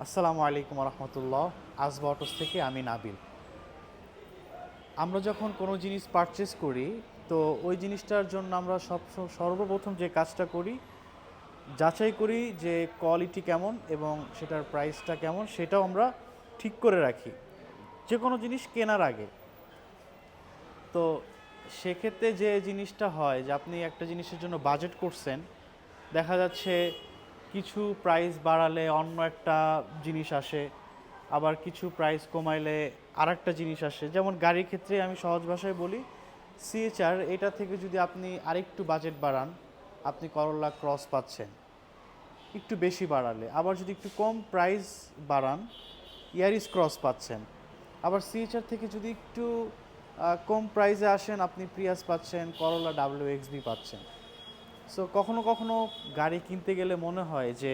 আসসালামু আলাইকুম রহমতুল্লাহ। আসবা অটোস থেকে আমি নাবিল। আমরা যখন কোনো জিনিস পারচেস করি, তো ওই জিনিসটার জন্য আমরা সর্বপ্রথম যে কাজটা করি, যাচাই করি যে কোয়ালিটি কেমন এবং সেটার প্রাইসটা কেমন, সেটাও আমরা ঠিক করে রাখি যে কোনো জিনিস কেনার আগে। তো সেক্ষেত্রে যে জিনিসটা হয় যে আপনি একটা জিনিসের জন্য বাজেট করছেন, দেখা যাচ্ছে কিছু প্রাইস বাড়ালে অন্য একটা জিনিস আসে, আবার কিছু প্রাইস কমাইলে আর একটা জিনিস আসে। যেমন গাড়ির ক্ষেত্রে আমি সহজ ভাষায় বলি, সিএচআর এটা থেকে যদি আপনি আরেকটু বাজেট বাড়ান, আপনি করোলা ক্রস পাচ্ছেন একটু বেশি বাড়ালে। আবার যদি একটু কম প্রাইস বাড়ান, ইয়ারিস ক্রস পাচ্ছেন। আবার সিএচআর থেকে যদি একটু কম প্রাইসে আসেন, আপনি প্রিয়াস পাচ্ছেন, করোলা WXB পাচ্ছেন। সো কখনো কখনো গাড়ি কিনতে গেলে মনে হয় যে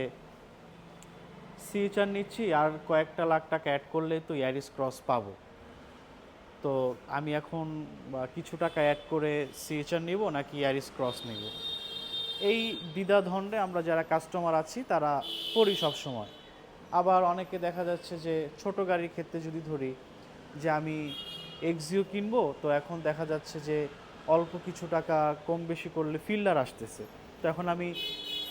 সিএচআর নিচ্ছি, আর কয়েকটা লাখ টাকা অ্যাড করলে তো ইয়ারিস ক্রস পাবো, তো আমি এখন কিছু টাকা অ্যাড করে সিএচআর নিব নাকি ইয়ারিস ক্রস নিব। এই দ্বিধাদ্বন্দ্বে আমরা যারা কাস্টমার আছি তারা পড়ি সব সময়। আবার অনেকে দেখা যাচ্ছে যে ছোট গাড়ির ক্ষেত্রে যদি ধরি, যে আমি এক্সিও কিনবো, তো এখন দেখা যাচ্ছে যে অল্প কিছু টাকা কম বেশি করলে ফিল্ডার আসতেছে, তো এখন আমি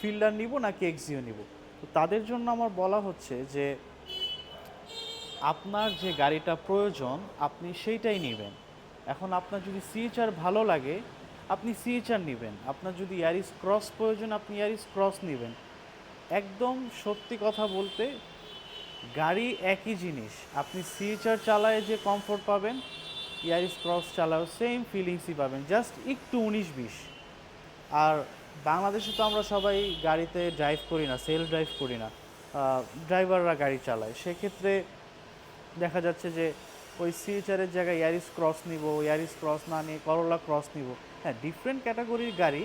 ফিল্ডার নিব নাকি এক্সিও নিব। তো তাদের জন্য আমার বলা হচ্ছে যে আপনার যে গাড়িটা প্রয়োজন আপনি সেইটাই নেবেন। এখন আপনার যদি সিএচআর ভালো লাগে, আপনি সিএচআর নেবেন। আপনার যদি ইয়ারিস ক্রস প্রয়োজন, আপনি ইয়ারিস ক্রস নেবেন। একদম সত্যি কথা বলতে, গাড়ি একই জিনিস। আপনি সিএচআর চালায় যে কমফোর্ট পাবেন, ইয়ারিস ক্রস চালাও সেম ফিলিংসই পাবেন, জাস্ট একটু 19-20। আর বাংলাদেশে তো আমরা সবাই গাড়িতে ড্রাইভ করি না, সেলফ ড্রাইভ করি না, ড্রাইভাররা গাড়ি চালায়। সেক্ষেত্রে দেখা যাচ্ছে যে ওই সিএচআরের জায়গায় ইয়ারিস ক্রস নিব, ইয়ারিস ক্রস না নিয়ে করোলা ক্রস নিব। হ্যাঁ, ডিফারেন্ট ক্যাটাগরির গাড়ি,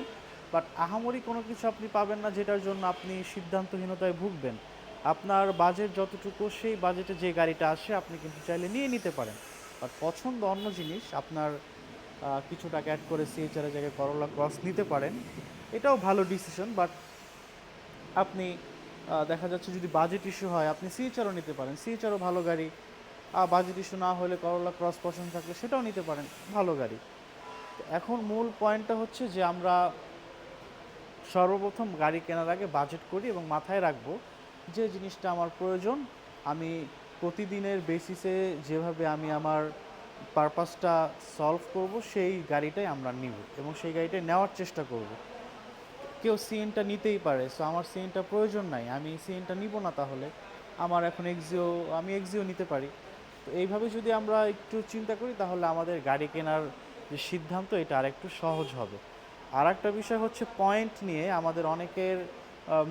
বাট আহামরি কোনো কিছু আপনি পাবেন না যেটার জন্য আপনি সিদ্ধান্তহীনতায় ভুগবেন। আপনার বাজেট যতটুকু, সেই বাজেটে যে গাড়িটা আসে আপনি কিন্তু চাইলে নিয়ে নিতে পারেন। বাট পছন্দ অন্য জিনিস, আপনার কিছু টাকা অ্যাড করে সিএচআরের জায়গায় করোলা ক্রস নিতে পারেন, এটাও ভালো ডিসিশন। বাট আপনি দেখা যাচ্ছে যদি বাজেট ইস্যু হয়, আপনি সিএচআরও নিতে পারেন, সিএচআরও ভালো গাড়ি। বাজেট ইস্যু না হলে করোলা ক্রস পছন্দ থাকলে সেটাও নিতে পারেন, ভালো গাড়ি। তো এখন মূল পয়েন্টটা হচ্ছে যে আমরা সর্বপ্রথম গাড়ি কেনার আগে বাজেট করি এবং মাথায় রাখবো যে জিনিসটা আমার প্রয়োজন, আমি প্রতিদিনের বেসিসে যেভাবে আমি আমার পারপাসটা সলভ করব, সেই গাড়িটাই আমরা নিব এবং সেই গাড়িটাই নেওয়ার চেষ্টা করব। কেউ সিএনটা নিতেই পারে, সো আমার সিএনটা প্রয়োজন নাই, আমি সিএনটা নিব না, তাহলে আমার এখন আমি এক্সিও নিতে পারি। তো এইভাবে যদি আমরা একটু চিন্তা করি, তাহলে আমাদের গাড়ি কেনার যে সিদ্ধান্ত, এটা আরেকটু সহজ হবে। আর একটা বিষয় হচ্ছে পয়েন্ট নিয়ে আমাদের অনেকের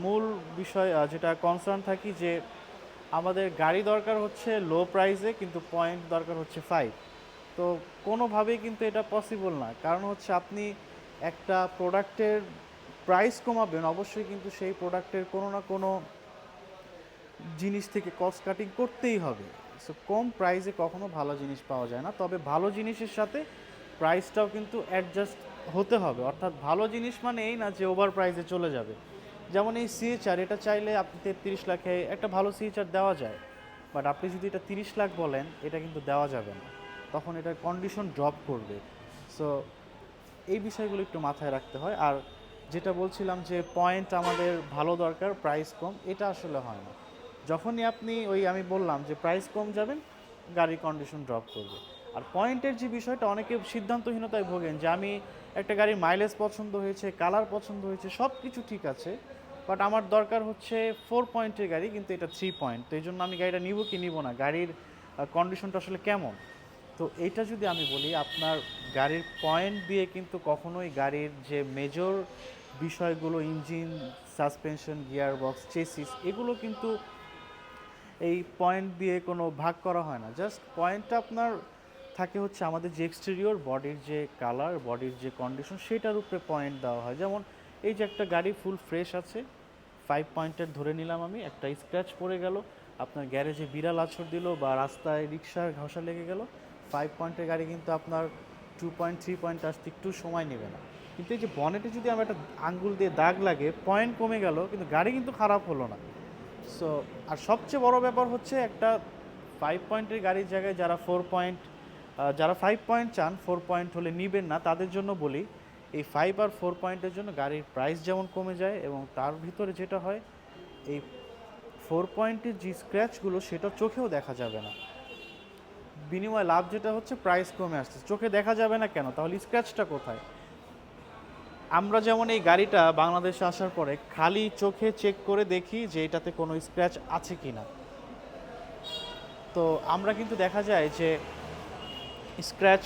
মূল বিষয় যেটা কনসার্ন থাকি, যে আমাদের গাড়ি দরকার হচ্ছে লো প্রাইসে, কিন্তু পয়েন্ট দরকার হচ্ছে 5। তো কোনোভাবেই কিন্তু এটা পসিবল না। কারণ হচ্ছে আপনি একটা প্রোডাক্টের প্রাইস কমাবেন, অবশ্যই কিন্তু সেই প্রোডাক্টের কোনো না কোনো জিনিস থেকে কস্ট কাটিং করতেই হবে। সো কম প্রাইসে কখনো ভালো জিনিস পাওয়া যায় না, তবে ভালো জিনিসের সাথে প্রাইসটাও কিন্তু অ্যাডজাস্ট হতে হবে। অর্থাৎ ভালো জিনিস মানে এই না যে ওভার প্রাইসে চলে যাবে। যেমন এই সিএচআর, এটা চাইলে আপনি 33 লাখে একটা ভালো সিএচআর দেওয়া যায়, বাট আপনি যদি এটা 30 লাখ বলেন, এটা কিন্তু দেওয়া যাবে না, তখন এটার কন্ডিশন ড্রপ করবে। সো এই বিষয়গুলো একটু মাথায় রাখতে হয়। আর যেটা বলছিলাম যে পয়েন্ট আমাদের ভালো দরকার, প্রাইস কম, এটা আসলে হয় না। যখনই আপনি আমি বললাম যে প্রাইস কম যাবেন, গাড়ির কন্ডিশন ড্রপ করবে। আর পয়েন্টের যে বিষয়টা, অনেকে সিদ্ধান্তহীনতায় ভোগেন যে আমি একটা গাড়ির মাইলেজ পছন্দ হয়েছে, কালার পছন্দ হয়েছে, সব কিছু ঠিক আছে, বাট আমার দরকার হচ্ছে 4 পয়েন্টের গাড়ি, কিন্তু এটা 3 পয়েন্ট, তো এই জন্য আমি গাড়িটা নিব কি নিব না, গাড়ির কন্ডিশনটা আসলে কেমন। তো এইটা যদি আমি বলি, আপনার গাড়ির পয়েন্ট দিয়ে কিন্তু কখনোই গাড়ির যে মেজর বিষয়গুলো, engine, suspension, gear box, chassis, এগুলো কিন্তু এই পয়েন্ট দিয়ে কোনো ভাগ করা হয় না। জাস্ট পয়েন্টটা আপনার থাকে হচ্ছে আমাদের যে এক্সটেরিয়র বডির যে কালার, বডির যে কন্ডিশন, সেটার উপরে পয়েন্ট দেওয়া হয়। যেমন এই যে একটা গাড়ি ফুল ফ্রেশ আছে, 5 পয়েন্টের ধরে নিলাম আমি, একটা স্ক্র্যাচ পড়ে গেল, আপনার গ্যারেজে বিড়াল আছর দিল বা রাস্তায় রিক্সার ঘষা লেগে গেল, 5 পয়েন্টের গাড়ি কিন্তু আপনার 2 পয়েন্ট 3 পয়েন্ট আসতে একটু সময় নেবে না। কিন্তু এই যে বনেটে যদি আমার একটা আঙ্গুল দিয়ে দাগ লাগে, পয়েন্ট কমে গেল, কিন্তু গাড়ি কিন্তু খারাপ হলো না। সো আর সবচেয়ে বড় ব্যাপার হচ্ছে একটা 5 পয়েন্টের গাড়ির জায়গায় যারা 4 পয়েন্ট, যারা 5 পয়েন্ট চান 4 পয়েন্ট হলে নিবেন না, তাদের জন্য বলি এই 5 আর 4 পয়েন্টের জন্য গাড়ির প্রাইস যেমন কমে যায় এবং তার ভিতরে যেটা হয় এই 4 পয়েন্টের যে স্ক্র্যাচগুলো সেটা চোখেও দেখা যাবে না। বিনিময়ে লাভ যেটা হচ্ছে প্রাইস কমে আসছে, চোখে দেখা যাবে না কেন, তাহলে স্ক্র্যাচটা কোথায়? আমরা যেমন এই গাড়িটা বাংলাদেশে আসার পরে খালি চোখে চেক করে দেখি যে এটাতে কোনো স্ক্র্যাচ আছে কি না। তো আমরা কিন্তু দেখা যায় যে স্ক্র্যাচ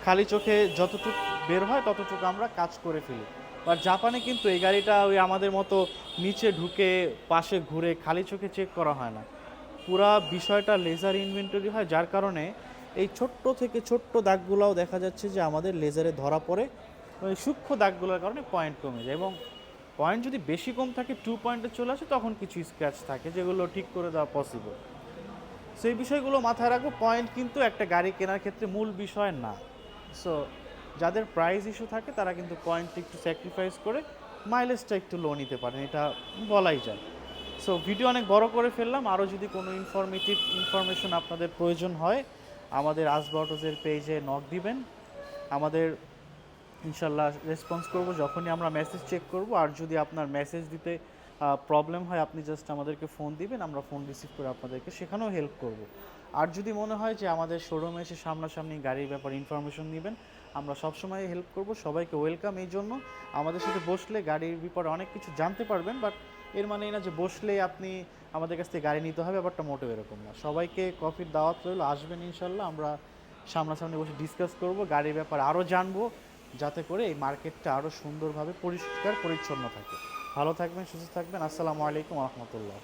খালি চোখে যতটুকু বের হয় ততটুকু আমরা কাজ করে ফেলি। আর জাপানে কিন্তু এই গাড়িটা ওই আমাদের মতো নিচে ঢুকে পাশে ঘুরে খালি চোখে চেক করা হয় না, পুরা বিষয়টা লেজার ইনভেন্টরি হয়, যার কারণে এই ছোট্ট থেকে ছোট্ট দাগগুলোও দেখা যাচ্ছে যে আমাদের লেজারে ধরা পড়ে। ওই সূক্ষ্ম দাগগুলোর কারণে পয়েন্ট কমে যায় এবং পয়েন্ট যদি বেশি কম থাকে 2 পয়েন্টে চলে আসে তখন কিছু স্ক্র্যাচ থাকে যেগুলো ঠিক করে দেওয়া পসিবল। সেই বিষয়গুলো মাথায় রাখবো, পয়েন্ট কিন্তু একটা গাড়ি কেনার ক্ষেত্রে মূল বিষয় না। সো যাদের প্রাইস ইস্যু থাকে তারা কিন্তু পয়েন্টটা একটু স্যাক্রিফাইস করে মাইলেজটা একটু লো নিতে পারেন, এটা বলাই যায়। সো ভিডিও অনেক বড় করে ফেললাম, আরও যদি কোনো ইনফরমেশন আপনাদের প্রয়োজন হয় আমাদের আসবা অটোজের পেজে নক দিবেন, আমাদের ইনশাল্লাহ রেসপন্স করব যখনই আমরা মেসেজ চেক করব। আর যদি আপনার মেসেজ দিতে প্রবলেম হয় আপনি জাস্ট আমাদেরকে ফোন দিবেন, আমরা ফোন রিসিভ করে আপনাদেরকে সেখানেও হেল্প করব। আর যদি মনে হয় যে আমাদের শোরুমে এসে সামনাসামনি গাড়ির ব্যাপারে ইনফরমেশন নেবেন, আমরা সবসময় হেল্প করব, সবাইকে ওয়েলকাম। এই জন্য আমাদের সাথে বসলে গাড়ির ব্যাপারে অনেক কিছু জানতে পারবেন, বাট এর মানে না যে বসলে আপনি আমাদের কাছ থেকে গাড়ি নিতে হবে, ব্যাপারটা মোটেও এরকম না। সবাইকে কফির দাওয়াত রইল, আসবেন ইনশাল্লাহ, আমরা সামনাসামনি বসে ডিসকাস করব, গাড়ির ব্যাপারে আরও জানবো, যাতে করে এই মার্কেটটা আরও সুন্দরভাবে পরিষ্কার পরিচ্ছন্ন থাকে। ভালো থাকবেন, সুস্থ থাকবেন। আসসালামু আলাইকুম রহমতুল্লাহ।